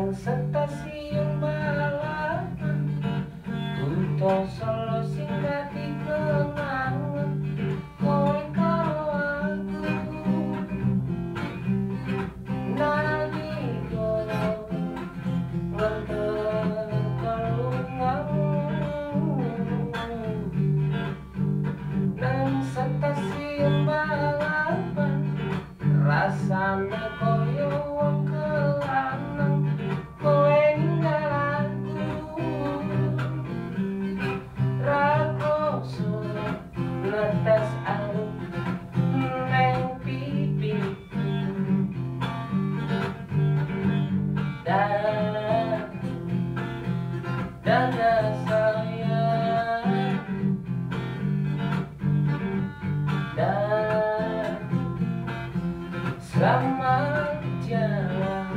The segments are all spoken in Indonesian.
nang stasiun balapan Kunto Solo sing dadi kenangan kowe karo aku nalika nganter kalunganmu nang stasiun balapan rasane koyo wong kelanang kowe ninggal aku rakoso netes alun neng pipi dada sayang dan selamat jalan.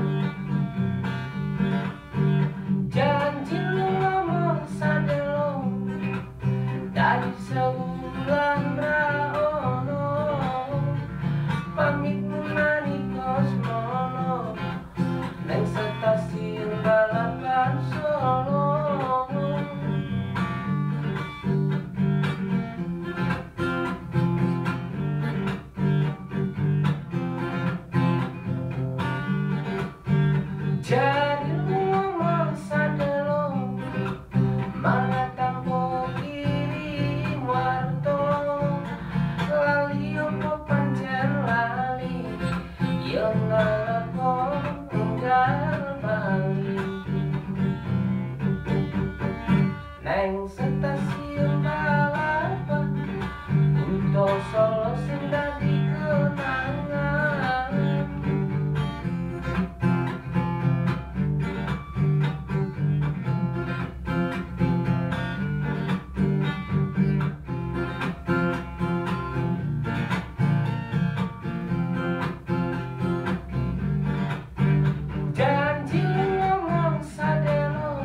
Janji lu ngomong sadelo dari sewulan ra ono pamit nani kosmono neng stasiun balapan Solo. Jadi lu ngomong sadelo malah tampo kirim warto lali opo pancen lali yang ngalako enggal bali neng stasiun balapan Kunto Solo sing dadi kenangan. Janji lu ngomong sadelo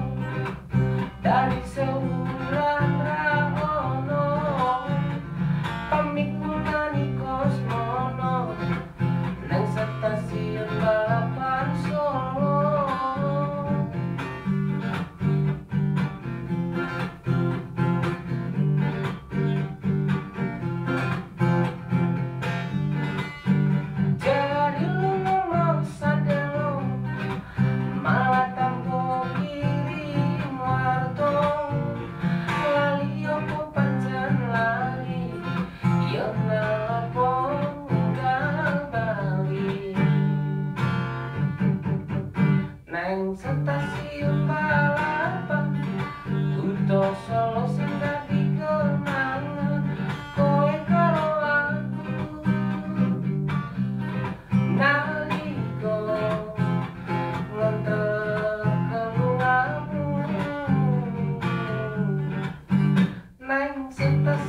dari sewulan ra ono pamit nani kosmono nang stasiun balapan Solo. Jadi lu ngomong sadelo malah tampo kirim warto lali opo pancen lali yang nelpon enggal bali neng stasiun balapan Kunto Solo sing dadi kenangan kowe karo aku nalika nganter kalunganmu neng stasiun